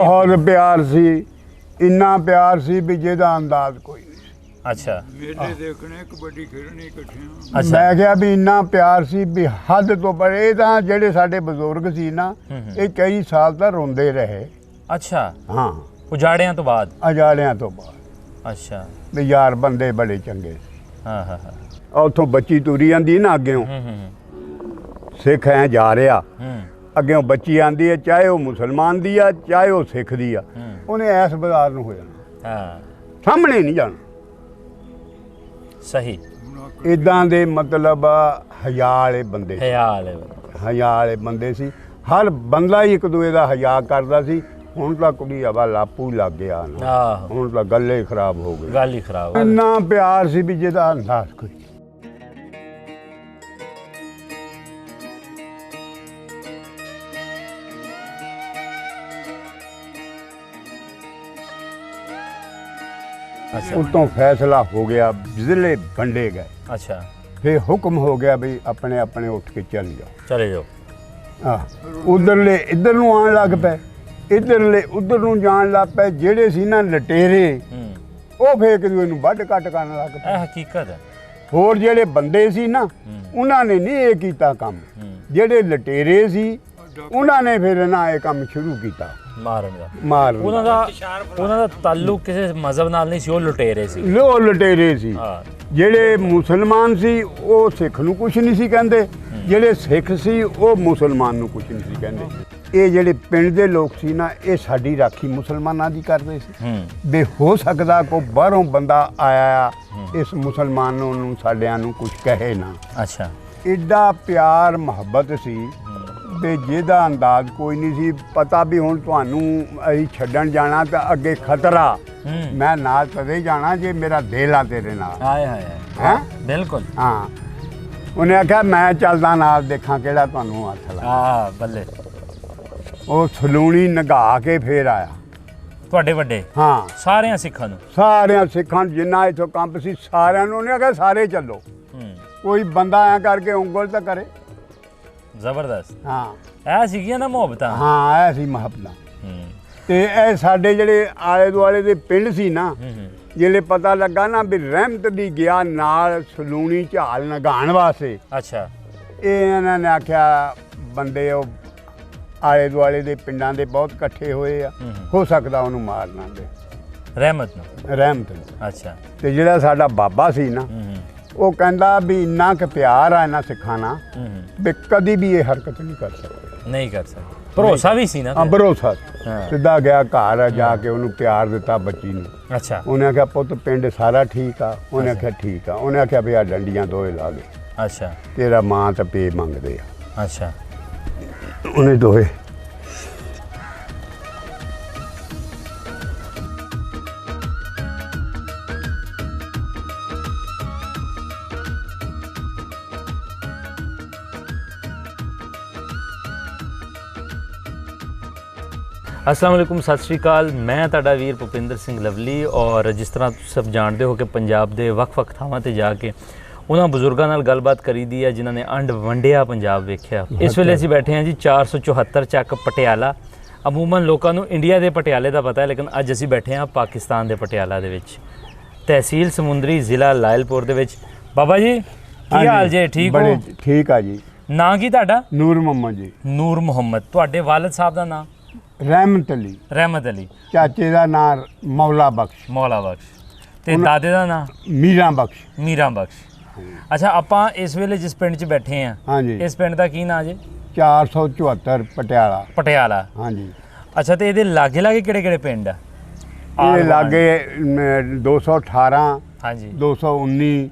बहुत प्यार सी, इन्ना प्यार सी भी जिहदा अंदाज कोई नहीं। अच्छा मेले देखने कबड्डी खेलनी इकट्ठे। अच्छा मैं क्या भी इन्ना प्यार सी भी हद तो पर ਇਹ ਤਾਂ ਜਿਹੜੇ ਸਾਡੇ ਬਜ਼ੁਰਗ ਸੀ ਨਾ ਇਹ ਕਈ ਸਾਲ ਤੱਕ ਰੋਂਦੇ ਰਹੇ। अच्छा ਹਾਂ ਉਜਾੜਿਆਂ ਤੋਂ ਬਾਅਦ ਅਜਾੜਿਆਂ ਤੋਂ ਬਾਅਦ ਅੱਛਾ ਵੀ ਯਾਰ ਬੰਦੇ ਬੜੇ ਚੰਗੇ ਸੀ। ਹਾਂ ਹਾਂ ਹਾਂ ਉੱਥੋਂ ਬੱਚੀ ਤੁਰੀ ਜਾਂਦੀ ਨਾ ਅੱਗਿਓਂ ਸਿੱਖ ਐ ਜਾ ਰਿਹਾ ਅੱਗਿਓਂ ਬੱਚੀ ਆਂਦੀ ਹੈ ਚਾਹੇ ਉਹ ਮੁਸਲਮਾਨ ਦੀ ਆ ਚਾਹੇ ਉਹ ਸਿੱਖ ਦੀ ਆ ਉਹਨੇ ਐਸ ਬਾਜ਼ਾਰ ਨੂੰ ਹੋ ਜਾਣਾ ਹਾਂ ਸਾਹਮਣੇ ਨਹੀਂ ਜਾਣਾ। ਸਹੀ ਇਦਾਂ ਦੇ ਮਤਲਬ ਹਯਾ ਵਾਲੇ ਬੰਦੇ ਖਿਆਲ ਹੈ ਹਯਾ ਵਾਲੇ ਬੰਦੇ ਸੀ। ਹਰ ਬੰਦਾ ਹੀ ਇੱਕ ਦੂਏ ਦਾ ਹਯਾ ਕਰਦਾ ਸੀ। ਹੁਣ ਤਾਂ ਕੁੜੀ ਹਵਾ ਲਾਪੂ ਲੱਗ ਗਿਆ ਨਾ ਆਹੋ ਹੁਣ ਤਾਂ ਗੱਲੇ ਖਰਾਬ ਹੋ ਗਏ। ਗੱਲ ਹੀ ਖਰਾਬ ਇੰਨਾ ਪਿਆਰ ਸੀ ਵੀ ਜਿਹਦਾ ਅੰਦਾਜ਼ ਕੋਈ। अच्छा ਉਤੋਂ ਫੈਸਲਾ ਹੋ ਗਿਆ ਜ਼ਿਲ੍ਹੇ ਵੰਡੇ ਗਏ। अच्छा ਫਿਰ ਹੁਕਮ ਹੋ ਗਿਆ ਵੀ ਆਪਣੇ ਆਪਣੇ ਉੱਠ ਕੇ ਚੱਲ ਜਾਓ। चले जाओ ਉਧਰਲੇ ਇੱਧਰ ਨੂੰ ਆਉਣ ਲੱਗ ਪਏ ਇੱਧਰਲੇ ਉੱਧਰ ਨੂੰ ਜਾਣ ਲੱਗ ਪਏ। ਜਿਹੜੇ ਸੀ ਨਾ ਲਟੇਰੇ ਉਹ ਫੇਕ ਦੂਏ ਨੂੰ ਵੱਢ ਕੱਟ ਕਰਨ ਲੱਗ ਪਏ। ਇਹ ਹਕੀਕਤ ਹੈ ਹੋਰ ਜਿਹੜੇ ਬੰਦੇ ਸੀ ਨਾ ਉਹਨਾਂ ਨੇ ਨਹੀਂ ਇਹ ਕੀਤਾ ਕੰਮ। ਜਿਹੜੇ ਲਟੇਰੇ ਸੀ ਉਹਨਾਂ ਨੇ ਫਿਰ ਨਾ ਇਹ ਕੰਮ ਸ਼ੁਰੂ ਕੀਤਾ ਮਾਰਨ ਦਾ ਮਾਰ ਉਹਨਾਂ ਦਾ ਤਾਲੁਕ ਕਿਸੇ ਮਜ਼ਹਬ ਨਾਲ ਨਹੀਂ ਸੀ ਉਹ ਲੁਟੇਰੇ ਸੀ ਲੋ ਲਟੇਰੇ ਸੀ। ਹਾਂ ਜਿਹੜੇ ਮੁਸਲਮਾਨ ਸੀ ਉਹ ਸਿੱਖ ਨੂੰ ਕੁਝ ਨਹੀਂ ਸੀ ਕਹਿੰਦੇ। ਜਿਹੜੇ ਸਿੱਖ ਸੀ ਉਹ ਮੁਸਲਮਾਨ ਨੂੰ ਕੁਝ ਨਹੀਂ ਸੀ ਕਹਿੰਦੇ। ਇਹ ਜਿਹੜੇ ਪਿੰਡ ਦੇ ਲੋਕ ਸੀ ਨਾ ਇਹ ਸਾਡੀ ਰਾਖੀ ਮੁਸਲਮਾਨਾਂ ਦੀ ਕਰਦੇ ਸੀ ਵੀ ਹੋ ਸਕਦਾ ਕੋਈ ਬਾਹਰੋਂ ਬੰਦਾ ਆਇਆ ਇਸ ਮੁਸਲਮਾਨ ਨੂੰ ਸਾਡਿਆਂ ਨੂੰ ਕੁਝ ਕਹੇ ਨਾ। ਅੱਛਾ ਐਡਾ ਪਿਆਰ ਮੁਹੱਬਤ ਸੀ ਵੀ ਜਿਹਦਾ ਅੰਦਾਜ਼ ਕੋਈ ਨਹੀਂ ਸੀ। ਪਤਾ ਵੀ ਹੁਣ ਤੁਹਾਨੂੰ ਅਸੀਂ ਛੱਡਣ ਜਾਣਾ ਤਾਂ ਅੱਗੇ ਖਤਰਾ ਮੈਂ ਨਾਲ ਤਦੇ ਜਾਣਾ ਜੇ ਮੇਰਾ ਦਿਲ ਆ ਤੇਰੇ ਨਾਲ। ਹਾਏ ਹਾਏ ਹੈਂ ਬਿਲਕੁਲ ਹਾਂ ਉਹਨੇ ਆਖਿਆ ਮੈਂ ਚੱਲਦਾ ਨਾਲ ਦੇਖਾਂ ਕਿਹੜਾ ਤੁਹਾਨੂੰ ਹੱਥ ਲਾ। ਆ ਬੱਲੇ ਉਹ ਸਲੂਣੀ ਨਗਾ ਕੇ ਫੇਰ ਆਇਆ। ਤੁਹਾਡੇ ਵੱਡੇ ਹਾਂ ਸਾਰਿਆਂ ਸਿੱਖਾਂ ਨੂੰ ਸਾਰਿਆਂ ਸਿੱਖਾਂ ਨੂੰ ਜਿੰਨਾ ਇੱਥੋਂ ਕੰਪ ਸੀ ਸਾਰਿਆਂ ਨੂੰ ਉਹਨੇ ਆਖਿਆ ਸਾਰੇ ਚੱਲੋ। ਕੋਈ ਬੰਦਾ ਐ ਕਰਕੇ ਉਂਗਲ ਤਾਂ ਕਰੇ। ਜ਼ਬਰਦਸਤ ਹਾਂ ਇਹ ਸੀਗੀਆਂ ਨਾ ਮੁਹੱਬਤਾਂ ਹਾਂ ਇਹ ਸੀ ਮੁਹੱਬਤਾਂ। ਤੇ ਇਹ ਸਾਡੇ ਜਿਹੜੇ ਆਲੇ ਦੁਆਲੇ ਦੇ ਪਿੰਡ ਸੀ ਨਾ ਜਿਹੜੇ ਪਤਾ ਲੱਗਾ ਨਾ ਵੀ ਰਹਿਮਤ ਦੀ ਗਿਆ ਨਾਲ ਸਲੂਣੀ ਝਾਲ ਨਗਾਉਣ ਵਾਸਤੇ। ਅੱਛਾ ਇਹ ਇਹਨਾਂ ਨੇ ਆਖਿਆ ਬੰਦੇ ਉਹ ਆਲੇ ਦੁਆਲੇ ਦੇ ਪਿੰਡਾਂ ਦੇ ਬਹੁਤ ਇਕੱਠੇ ਹੋਏ ਆ ਹੋ ਸਕਦਾ ਉਹਨੂੰ ਮਾਰਨਾ ਦੇ ਰਹਿਮਤ ਨੂੰ ਰਹਿਮਤ ਨੂੰ। ਅੱਛਾ ਤੇ ਜਿਹੜਾ ਸਾਡਾ ਬਾਬਾ ਸੀ ਨਾ ਉਹ ਕਹਿੰਦਾ ਵੀ ਇੰਨਾ ਕੁ ਪਿਆਰ ਆ ਇਹਨਾਂ ਸਿੱਖਾਂ ਨਾਲ ਵੀ ਕਦੀ ਵੀ ਇਹ ਹਰਕਤ ਨਹੀਂ ਕਰ ਸਕਦੇ। ਨਹੀਂ ਕਰ ਸਕਦੇ ਭਰੋਸਾ ਵੀ ਸੀ ਨਾ ਹਾਂ ਭਰੋਸਾ ਹਾਂ। ਸਿੱਧਾ ਗਿਆ ਘਰ ਜਾ ਕੇ ਉਹਨੂੰ ਪਿਆਰ ਦਿੱਤਾ ਬੱਚੀ ਨੂੰ। ਅੱਛਾ ਉਹਨੇ ਆਖਿਆ ਪੁੱਤ ਪਿੰਡ ਸਾਰਾ ਠੀਕ ਆ। ਉਹਨੇ ਆਖਿਆ ਠੀਕ ਆ। ਉਹਨੇ ਆਖਿਆ ਵੀ ਆ ਡੰਡੀਆਂ ਦੋਏ ਲਾ ਦੇ ਅੱਛਾ ਤੇਰਾ ਮਾਂ ਤੇ ਪੇ ਮੰਗਦੇ ਆ। ਅੱਛਾ ਉਹਨੇ ਦੋਏ अस्सलाम वालेकुम सत श्री अकाल। मैं ਤੁਹਾਡਾ ਵੀਰ ਭੁਪਿੰਦਰ ਸਿੰਘ ਲਵਲੀ ਔਰ ਜਿਸ ਤਰ੍ਹਾਂ ਤੁਸੀਂ ਸਭ ਜਾਣਦੇ ਹੋ ਕਿ ਪੰਜਾਬ ਦੇ ਵੱਖ-ਵੱਖ ਥਾਵਾਂ ਤੇ ਜਾ ਕੇ ਉਹਨਾਂ ਬਜ਼ੁਰਗਾਂ ਨਾਲ ਗੱਲਬਾਤ ਕਰੀਦੀ ਹੈ ਜਿਨ੍ਹਾਂ ਨੇ ਅੰਡ ਵੰਡਿਆ ਪੰਜਾਬ ਵੇਖਿਆ। ਇਸ ਵੇਲੇ ਅਸੀਂ ਬੈਠੇ ਹਾਂ ਜੀ 474 ਚੱਕ ਪਟਿਆਲਾ। ਅਮੂਮਨ ਲੋਕਾਂ ਨੂੰ ਇੰਡੀਆ ਦੇ ਪਟਿਆਲੇ ਦਾ ਪਤਾ ਹੈ ਲੇਕਿਨ ਅੱਜ ਅਸੀਂ ਬੈਠੇ ਹਾਂ ਪਾਕਿਸਤਾਨ ਦੇ ਪਟਿਆਲਾ ਦੇ ਵਿੱਚ ਤਹਿਸੀਲ ਸਮੁੰਦਰੀ ਜ਼ਿਲ੍ਹਾ ਲਾਇਲਪੁਰ ਦੇ ਵਿੱਚ। ਬਾਬਾ ਜੀ ਕੀ ਹਾਲ ਜੇ ਠੀਕ ਹੋ? ਠੀਕ ਆ ਜੀ। ਨਾਂ ਕੀ ਤੁਹਾਡਾ? ਨੂਰ ਮੁਹੰਮਦ ਜੀ। ਨੂਰ ਮੁਹੰਮਦ। ਤੁਹਾਡੇ ਵਾਲਿਦ ਸਾਹਿਬ ਦਾ ਨਾਂ? ਰਹਿਮਤ ਅਲੀ। ਰਹਿਮਤ ਅਲੀ। ਚਾਚੇ ਦਾ ਨਾਂ ਮੌਲਾ ਬਖਸ਼। ਮੌਲਾ ਬਖਸ਼। ਤੇ ਦਾਦੇ ਦਾ ਨਾਂ? ਮੀਰਾ ਬਖਸ਼। ਮੀਰਾ ਬਖਸ਼। ਅੱਛਾ ਆਪਾਂ ਇਸ ਵੇਲੇ ਜਿਸ ਪਿੰਡ 'ਚ ਬੈਠੇ ਹਾਂ ਹਾਂਜੀ ਇਸ ਪਿੰਡ ਦਾ ਕੀ ਨਾਂ ਜੀ? 474 ਪਟਿਆਲਾ। ਪਟਿਆਲਾ। ਹਾਂਜੀ ਅੱਛਾ ਤੇ ਇਹਦੇ ਲਾਗੇ ਲਾਗੇ ਕਿਹੜੇ ਕਿਹੜੇ ਪਿੰਡ ਆ? ਇਹ ਲਾਗੇ 218 ਹਾਂਜੀ 219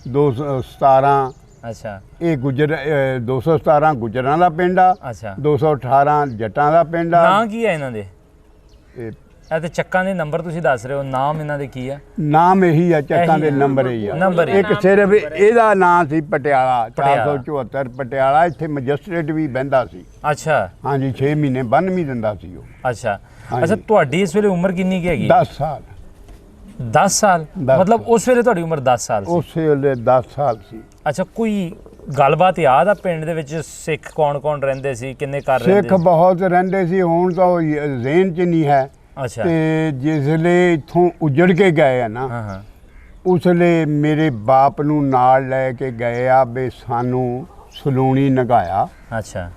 217 ਅੱਛਾ ਇਹ ਗੁਜਰ 217 ਗੁਜਰਾਂ ਦਾ ਪਿੰਡ ਆ। ਅੱਛਾ 218 ਜੱਟਾਂ ਦਾ ਪਿੰਡ ਆ। ਨਾਂ ਕੀ ਹੈ ਇਹਨਾਂ ਦੇ? ਇਹ ਇਹ ਤੇ ਚੱਕਾਂ ਦੇ ਨੰਬਰ ਤੁਸੀਂ ਦੱਸ ਰਹੇ ਹੋ ਨਾਮ ਇਹਨਾਂ ਦੇ ਕੀ ਆ? ਨਾਮ ਇਹੀ ਆ ਚੱਕਾਂ ਦੇ ਨੰਬਰ ਇਹੀ ਆ। ਨੰਬਰ ਇੱਕ ਸਿਰਫ ਇਹਦਾ ਨਾਂ ਸੀ ਪਟਿਆਲਾ 474 ਪਟਿਆਲਾ। ਇੱਥੇ ਮੈਜਿਸਟ੍ਰੇਟ ਵੀ ਬਹਿੰਦਾ ਸੀ। ਅੱਛਾ ਹਾਂਜੀ 6 ਮਹੀਨੇ ਬੰਨ ਵੀ ਦਿੰਦਾ ਸੀ ਉਹ। ਅੱਛਾ ਅੱਛਾ ਤੁਹਾਡੀ ਇਸ ਵੇਲੇ ਉਮਰ ਕਿੰਨੀ ਕੀ ਹੈਗੀ? 10 ਸਾਲ। 10 ਸਾਲ ਮਤਲਬ ਉਸ ਵੇਲੇ ਤੁਹਾਡੀ ਉਮਰ 10 ਸਾਲ ਸੀ? ਉਸ ਵੇਲੇ 10 ਸਾਲ ਸੀ। ਅੱਛਾ ਕੋਈ ਗੱਲਬਾਤ ਯਾਦ ਆ ਪਿੰਡ ਦੇ ਵਿੱਚ ਸਿੱਖ ਕੌਣ ਰਹਿੰਦੇ ਸੀ, ਕਿੰਨੇ ਘਰ ਰਹਿੰਦੇ ਸਿੱਖ ਬਹੁਤ ਰਹਿੰਦੇ ਸੀ, ਹੁਣ ਤਾਂ ਉਹ ਜ਼ੇਨ 'ਚ ਨਹੀਂ ਹੈ। ਅੱਛਾ। ਤੇ ਜਿਸਲੇ ਇੱਥੋਂ ਉਜੜ ਕੇ ਗਏ ਆ ਨਾ, ਹਾਂ ਉਸਲੇ ਮੇਰੇ ਬਾਪ ਨੂੰ ਨਾਲ ਲੈ ਕੇ ਗਏ ਆ ਵੀ ਸਾਨੂੰ ਸਲੂਣੀ ਨਗਾਇਆ, ਅੱਛਾ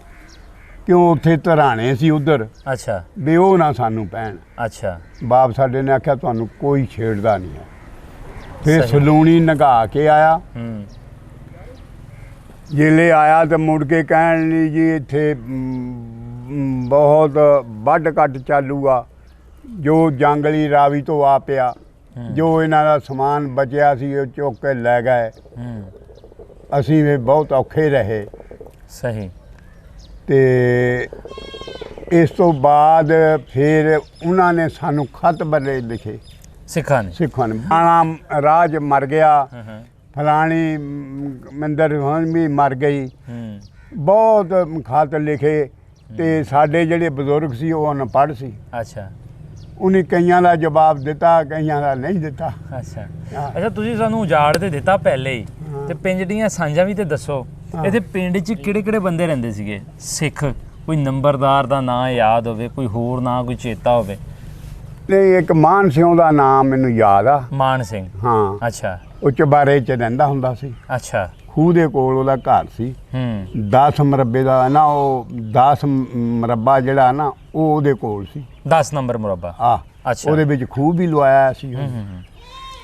ਕਿਉਂ ਉੱਥੇ ਧਰਾਣੇ ਸੀ ਉਧਰ, ਅੱਛਾ ਵੀ ਉਹ ਨਾ ਸਾਨੂੰ ਪੈਣ। ਅੱਛਾ ਬਾਪ ਸਾਡੇ ਨੇ ਆਖਿਆ ਤੁਹਾਨੂੰ ਕੋਈ ਛੇੜਦਾ ਨਹੀਂ ਹੈ। ਫਿਰ ਸਹੀ। ਸਲੂਣੀ ਨਗਾ ਕੇ ਆਇਆ। ਜਿਲੇ ਆਇਆ ਤਾਂ ਮੁੜ ਕੇ ਕਹਿਣ ਲਈ ਜੀ ਇੱਥੇ ਬਹੁਤ ਵੱਢ ਕੱਟ ਚਾਲੂਗਾ, ਜੋ ਜੰਗਲੀ ਰਾਵੀ ਤੋਂ ਆ ਪਿਆ, ਜੋ ਇਹਨਾਂ ਦਾ ਸਮਾਨ ਬਚਿਆ ਸੀ ਉਹ ਚੁੱਕ ਕੇ ਲੈ ਗਏ। ਅਸੀਂ ਵੀ ਬਹੁਤ ਔਖੇ ਰਹੇ। ਸਹੀ। ਤੇ ਇਸ ਤੋਂ ਬਾਅਦ ਫਿਰ ਉਹਨਾਂ ਨੇ ਸਾਨੂੰ ਖਤ ਬਲੇ ਲਿਖੇ ਸਿੱਖਾਂ ਨੇ। ਸਿੱਖਾਂ ਨੇ, ਫਲਾਣਾ ਰਾਜ ਮਰ ਗਿਆ, ਫਲਾਣੀ ਮੰਦਰ ਵੀ ਮਰ ਗਈ, ਬਹੁਤ ਖਤ ਲਿਖੇ। ਤੇ ਸਾਡੇ ਜਿਹੜੇ ਬਜ਼ੁਰਗ ਸੀ ਉਹ ਅਨਪੜ੍ਹ ਸੀ। ਅੱਛਾ। ਉਹਨੇ ਕਈਆਂ ਦਾ ਜਵਾਬ ਦਿੱਤਾ, ਕਈਆਂ ਦਾ ਨਹੀਂ ਦਿੱਤਾ। ਅੱਛਾ ਹਾਂ। ਅੱਛਾ, ਤੁਸੀਂ ਸਾਨੂੰ ਉਜਾੜ ਤੇ ਦਿੱਤਾ ਪਹਿਲੇ ਹੀ, ਤੇ ਪਿੰਡ ਦੀਆਂ ਸਾਂਝਾਂ ਵੀ ਤੇ ਦੱਸੋ। ਇੱਥੇ ਪਿੰਡ 'ਚ ਕਿਹੜੇ ਬੰਦੇ ਰਹਿੰਦੇ ਸੀਗੇ ਸਿੱਖ? ਕੋਈ ਨੰਬਰਦਾਰ ਦਾ ਨਾਂ ਯਾਦ ਹੋਵੇ, ਕੋਈ ਹੋਰ ਨਾਂ ਕੋਈ ਚੇਤਾ ਹੋਵੇ? ਨਹੀਂ, ਇੱਕ ਮਾਨ ਸਿੰਘ ਦਾ ਨਾਮ ਮੈਨੂੰ ਯਾਦ ਆ। ਮਾਨ ਸਿੰਘ। ਹਾਂ। ਅੱਛਾ। ਉਹ ਚਬਾਰੇ 'ਚ ਰਹਿੰਦਾ ਹੁੰਦਾ ਸੀ। ਅੱਛਾ। ਖੂਹ ਦੇ ਕੋਲ ਉਹਦਾ ਘਰ ਸੀ। 10 ਮਰਬੇ ਦਾ ਨਾ, ਉਹ 10 ਮਰਬਾ ਜਿਹੜਾ ਨਾ ਉਹ ਉਹਦੇ ਕੋਲ ਸੀ। 10 ਨੰਬਰ ਮੁਰੱਬਾ। ਆ ਅੱਛਾ। ਉਹਦੇ ਵਿੱਚ ਖੂਹ ਵੀ ਲਵਾਇਆ ਸੀ।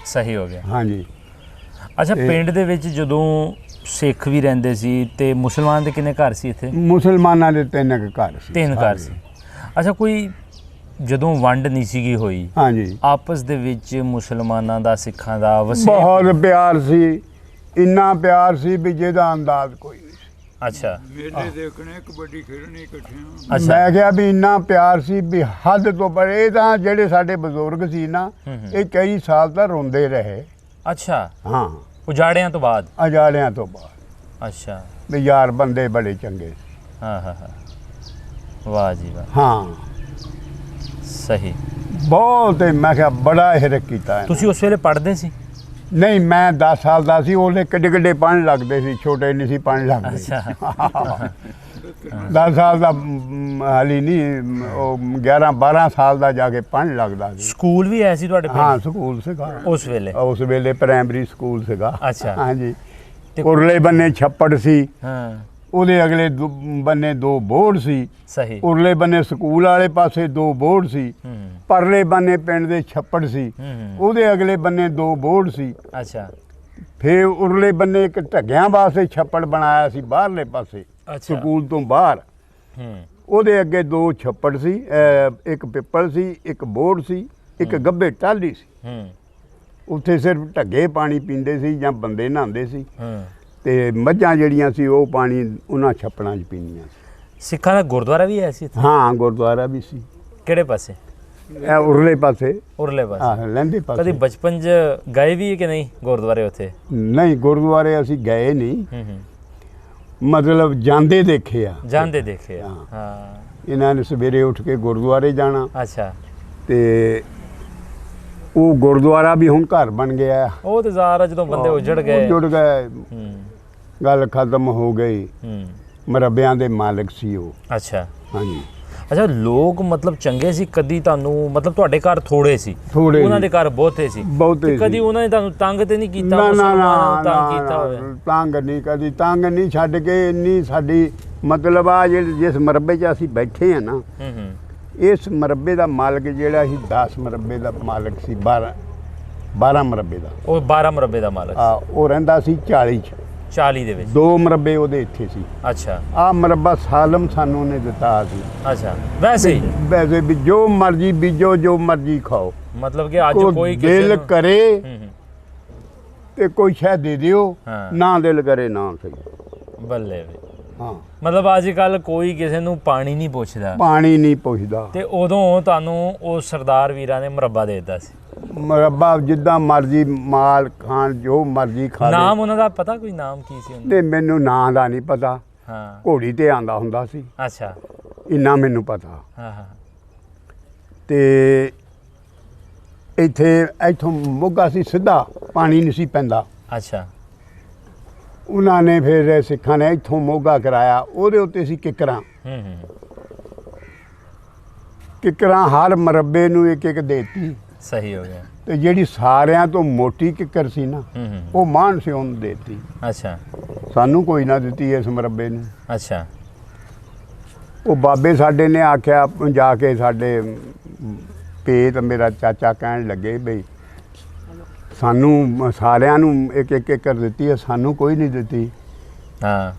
ਸਹੀ ਹੋ ਗਿਆ। ਹਾਂਜੀ। ਅੱਛਾ, ਪਿੰਡ ਦੇ ਵਿੱਚ ਜਦੋਂ ਸਿੱਖ ਵੀ ਰਹਿੰਦੇ ਸੀ ਤੇ ਮੁਸਲਮਾਨ ਦੇ ਕਿੰਨੇ ਘਰ ਸੀ ਇੱਥੇ? ਮੁਸਲਮਾਨਾਂ ਦੇ 3 ਘਰ ਸੀ। 3 ਘਰ ਸੀ। ਅੱਛਾ, ਕੋਈ ਜਦੋਂ ਵੰਡ ਨਹੀਂ ਸੀਗੀ ਹੋਈ, ਹਾਂਜੀ, ਆਪਸ ਦੇ ਵਿੱਚ ਮੁਸਲਮਾਨਾਂ ਦਾ ਸਿੱਖਾਂ ਦਾ ਵਸੇਬਾ ਬਹੁਤ ਪਿਆਰ ਸੀ, ਇੰਨਾ ਪਿਆਰ ਸੀ ਵੀ ਜਿਹਦਾ ਅੰਦਾਜ਼ ਕੋਈ ਨਹੀਂ ਸੀ। ਅੱਛਾ। ਮੇਲੇ ਦੇਖਣੇ, ਕਬੱਡੀ ਖੇਡਣੀ ਇਕੱਠਿਆਂ। ਅੱਛਾ। ਮੈਂ ਕਿਹਾ ਵੀ ਇੰਨਾ ਪਿਆਰ ਸੀ ਵੀ ਹੱਦ ਤੋਂ ਪਰੇ। ਇਹ ਤਾਂ ਜਿਹੜੇ ਸਾਡੇ ਬਜ਼ੁਰਗ ਸੀ ਨਾ, ਇਹ ਕਈ ਸਾਲ ਤਾਂ ਰੋਂਦੇ ਰਹੇ। ਅੱਛਾ। ਹਾਂ, ਉਜਾੜਿਆਂ ਤੋਂ ਬਾਅਦ? ਅਜਾੜਿਆਂ ਤੋਂ ਬਾਅਦ। ਅੱਛਾ। ਵੀ ਯਾਰ ਬੰਦੇ ਬੜੇ ਚੰਗੇ ਸੀ। ਹਾਂ। ਵਾਹ ਜੀ ਵਾਹ। ਹਾਂ, ਸਹੀ। ਬਹੁਤ। ਮੈਂ ਕਿਹਾ ਬੜਾ ਹਿਰਕ ਕੀਤਾ ਇਹਨੇ। ਤੁਸੀਂ ਉਸ ਵੇਲੇ ਪੜ੍ਹਦੇ ਸੀ? ਨਹੀਂ, ਮੈਂ 10 ਸਾਲ ਦਾ ਸੀ। ਉਹਨੇ ਕਿੱਡੇ ਪੜ੍ਹਨ ਲੱਗਦੇ ਸੀ, ਛੋਟੇ ਨਹੀਂ ਸੀ ਪੜ੍ਹਨ ਲੱਗਦੇ। ਅੱਛਾ। 10 ਸਾਲ ਦਾ ਹਾਲੀ ਨਹੀਂ, ਉਹ 11-12 ਸਾਲ ਦਾ ਜਾ ਕੇ ਪੜ੍ਹਨ ਲੱਗਦਾ ਸੀ। ਸਕੂਲ ਵੀ ਐ ਸੀ ਤੁਹਾਡੇ ਹਾਂ, ਪਿੰਡ ਸਕੂਲ ਸੀਗਾ ਉਸ ਵੇਲੇ? ਪ੍ਰਾਇਮਰੀ ਸਕੂਲ ਸੀਗਾ। ਅੱਛਾ। ਹਾਂਜੀ। ਤੇ ਉਰਲੇ ਬੰਨੇ ਛੱਪੜ ਸੀ, ਹਾਂ। ਉਹਦੇ ਅਗਲੇ ਬੰਨੇ 2 ਬੋਰਡ ਸੀ। ਸਹੀ। ਉਰਲੇ ਬੰਨੇ ਸਕੂਲ ਵਾਲੇ ਪਾਸੇ 2 ਬੋਰਡ ਸੀ। ਪਰਲੇ ਬੰਨੇ ਪਿੰਡ ਦੇ ਛੱਪੜ ਸੀ, ਉਹਦੇ ਅਗਲੇ ਬੰਨੇ 2 ਬੋਰਡ ਸੀ। ਅੱਛਾ। ਫਿਰ ਉਰਲੇ ਬੰਨੇ ਇੱਕ ਢੱਗਿਆਂ ਵਾਸਤੇ ਛੱਪੜ ਬਣਾਇਆ ਸੀ ਬਾਹਰਲੇ ਪਾਸੇ, ਸਕੂਲ ਤੋਂ ਬਾਹਰ। ਉਹਦੇ ਅੱਗੇ 2 ਛੱਪੜ ਸੀ, ਇੱਕ ਪਿੱਪਲ ਸੀ, ਇੱਕ ਬੋਰਡ ਸੀ, ਇੱਕ ਗੱਭੇ ਟਾਹਲੀ ਸੀ। ਉੱਥੇ ਸਿਰਫ ਢੱਗੇ ਪਾਣੀ ਪੀਂਦੇ ਸੀ ਜਾਂ ਬੰਦੇ ਨਹਾਉਂਦੇ ਸੀ। ਤੇ ਮੱਝਾਂ ਜਿਹੜੀਆਂ ਸੀ ਉਹ ਪਾਣੀ ਉਹਨਾਂ ਛੱਪੜਾਂ 'ਚ ਪੀਂਦੀਆਂ ਸੀ। ਸਿੱਖਾਂ ਦਾ ਗੁਰਦੁਆਰਾ ਵੀ ਐ ਸੀ ਇੱਥੇ? ਹਾਂ, ਗੁਰਦੁਆਰਾ ਵੀ ਸੀ। ਕਿਹੜੇ ਪਾਸੇ? ਇਹ ਉਰਲੇ ਪਾਸੇ। ਉਰਲੇ ਪਾਸੇ। ਹਾਂ, ਲਹਿੰਦੇ ਪਾਸੇ। ਕਦੀ ਬਚਪਨ 'ਚ ਗਏ ਵੀ ਕਿ ਨਹੀਂ ਗੁਰਦੁਆਰੇ ਉੱਥੇ? ਨਹੀਂ, ਗੁਰਦੁਆਰੇ ਅਸੀਂ ਗਏ ਨਹੀਂ, ਮਤਲਬ ਜਾਂਦੇ ਦੇਖੇ ਆ। ਜਾਂਦੇ ਦੇਖੇ ਆ। ਹਾਂ। ਇਹਨਾਂ ਨੇ ਸਵੇਰੇ ਉੱਠ ਕੇ ਗੁਰਦੁਆਰੇ ਜਾਣਾ। ਅੱਛਾ। ਤੇ ਉਹ ਗੁਰਦੁਆਰਾ ਵੀ ਹੁਣ ਘਰ ਬਣ ਗਿਆ। ਉਹ ਤੇ ਜ਼ਾਰਾ ਜਦੋਂ ਬੰਦੇ ਉਜੜ ਗਏ। ਉਜੜ ਗਏ, ਗੱਲ ਖਤਮ ਹੋ ਗਈ। ਮਰੱਬਿਆਂ ਦੇ ਮਾਲਕ ਸੀ ਉਹ। ਅੱਛਾ। ਹਾਂਜੀ। ਅੱਛਾ, ਲੋਕ ਮਤਲਬ ਚੰਗੇ ਸੀ? ਕਦੀ ਤੁਹਾਨੂੰ ਮਤਲਬ ਤੁਹਾਡੇ ਘਰ ਥੋੜੇ ਸੀ, ਉਹਨਾਂ ਦੇ ਘਰ ਬਹੁਤੇ ਸੀ? ਕਦੀ ਉਹਨਾਂ ਨੇ ਤੁਹਾਨੂੰ ਤੰਗ ਤੇ ਨਹੀਂ ਕੀਤਾ? ਨਾ, ਤੰਗ ਕੀਤਾ ਹੋਵੇ? ਤੰਗ ਨਹੀਂ, ਕਦੀ ਤੰਗ ਨਹੀਂ ਛੱਡ ਕੇ। ਇੰਨੀ ਸਾਡੀ ਮਤਲਬ ਆ ਜਿਸ ਮਰੱਬੇ 'ਚ ਅਸੀਂ ਬੈਠੇ ਆ ਨਾ, ਇਸ ਮਰੱਬੇ ਦਾ ਮਾਲਕ ਜਿਹੜਾ ਸੀ 10 ਮਰੱਬੇ ਦਾ ਮਾਲਕ ਸੀ, 12 ਮਰੱਬੇ ਦਾ। ਉਹ 12 ਮਰੱਬੇ ਦਾ ਮਾਲਕ? ਉਹ ਰਹਿੰਦਾ ਸੀ 40 'ਚ। 40 ਦੇ ਵਿੱਚ 2 ਮਰੱਬੇ ਉਹਦੇ ਇੱਥੇ ਸੀ। ਅੱਛਾ। ਆ ਮਰੱਬਾ ਸਾਲਮ ਸਾਨੂੰ ਉਹਨੇ ਦਿੱਤਾ ਸੀ। ਅੱਛਾ। ਵੈਸੇ ਵੀ ਜੋ ਮਰਜ਼ੀ ਬੀਜੋ, ਜੋ ਮਰਜ਼ੀ ਖਾਓ। ਮਤਲਬ ਕਿ ਅੱਜ ਕੋਈ ਦਿਲ ਕਰੇ ਤੇ ਕੋਈ ਸ਼ੈ ਦੇ ਦਿਓ, ਨਾ ਦਿਲ ਕਰੇ ਨਾ ਸਹੀ। ਬੱਲੇ ਵੇ। ਹਾਂ, ਮਤਲਬ ਅੱਜ ਕੱਲ ਕੋਈ ਕਿਸੇ ਨੂੰ ਪਾਣੀ ਨਹੀਂ ਪੁੱਛਦਾ, ਪਾਣੀ ਨਹੀਂ ਪੁੱਛਦਾ। ਤੇ ਉਦੋਂ ਤੁਹਾਨੂੰ ਉਹ ਸਰਦਾਰ ਵੀਰਾਂ ਨੇ ਮੁਰੱਬਾ ਦੇ ਦਿੱਤਾ ਸੀ? ਮੁਰੱਬਾ ਜਿੱਦਾਂ ਮਰਜ਼ੀ ਮਾਲ ਖਾਣ, ਜੋ ਮਰਜ਼ੀ ਖਾ ਲੈ। ਨਾਮ ਉਹਨਾਂ ਦਾ ਪਤਾ? ਕੋਈ ਨਾਮ ਕੀ ਸੀ ਉਹਨਾਂ ਦਾ? ਤੇ ਮੈਨੂੰ ਨਾਂ ਦਾ ਨਹੀਂ ਪਤਾ। ਹਾਂ। ਘੋੜੀ ਤੇ ਆਂਦਾ ਹੁੰਦਾ ਸੀ। ਅੱਛਾ। ਇੰਨਾ ਮੈਨੂੰ ਪਤਾ। ਹਾਂ। ਤੇ ਇੱਥੋਂ ਮੋਗਾ ਸੀ, ਸਿੱਧਾ ਪਾਣੀ ਨਹੀਂ ਸੀ ਪੈਂਦਾ। ਅੱਛਾ। ਉਹਨਾਂ ਨੇ ਫਿਰ ਸਿੱਖਾਂ ਨੇ ਇੱਥੋਂ ਮੋਗਾ ਕਰਾਇਆ, ਉਹਦੇ ਉੱਤੇ ਸੀ ਕਿੱਕਰਾਂ। ਕਿੱਕਰਾਂ ਹਰ ਮਰੱਬੇ ਨੂੰ ਇੱਕ ਇੱਕ ਦੇਤੀ। ਸਹੀ ਹੋ ਗਿਆ। ਤੇ ਜਿਹੜੀ ਸਾਰਿਆਂ ਤੋਂ ਮੋਟੀ ਕਿੱਕਰ ਸੀ ਨਾ, ਉਹ ਮਾਨ ਸਿਉਂ ਨੂੰ ਦੇਤੀ। ਅੱਛਾ। ਸਾਨੂੰ ਕੋਈ ਨਾ ਦਿੱਤੀ ਇਸ ਮਰੱਬੇ ਨੂੰ। ਅੱਛਾ। ਉਹ ਬਾਬੇ ਸਾਡੇ ਨੇ ਆਖਿਆ, ਜਾ ਕੇ ਸਾਡੇ ਪੇਤ ਮੇਰਾ ਚਾਚਾ ਕਹਿਣ ਲੱਗੇ ਬਈ ਸਾਨੂੰ ਸਾਰਿਆਂ ਨੂੰ ਇੱਕ ਇੱਕ ਕਿੱਕਰ ਦਿੱਤੀ ਹੈ, ਸਾਨੂੰ ਕੋਈ ਨਹੀਂ ਦਿੱਤੀ। ਹਾਂ।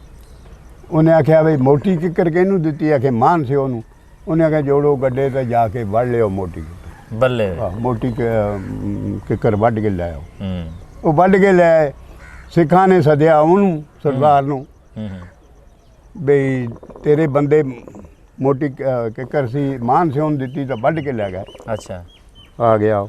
ਉਹਨੇ ਆਖਿਆ ਬਈ ਮੋਟੀ ਕਿੱਕਰ ਕਿਹਨੂੰ ਦਿੱਤੀ? ਆਖੇ ਮਾਨ ਸਿਉਂ ਨੂੰ। ਉਹਨੇ ਆਖਿਆ ਜੋੜੋ ਗੱਡੇ ਤੇ ਜਾ ਕੇ ਵੱਢ ਲਿਓ ਮੋਟੀ ਬੱਲੇ। ਮੋਟੀ ਕਿੱਕਰ ਵੱਢ ਕੇ ਲੈ ਆਓ। ਉਹ ਵੱਢ ਕੇ ਲੈ ਆਏ। ਸਿੱਖਾਂ ਨੇ ਸੱਦਿਆ ਉਹਨੂੰ, ਸਰਦਾਰ ਨੂੰ, ਬਈ ਤੇਰੇ ਬੰਦੇ ਮੋਟੀ ਕਿੱਕਰ ਸੀ, ਮਾਨ ਸਿਉਂ ਨੂੰ ਦਿੱਤੀ ਤਾਂ ਵੱਢ ਕੇ ਲੈ ਗਏ। ਅੱਛਾ। ਆ ਗਿਆ।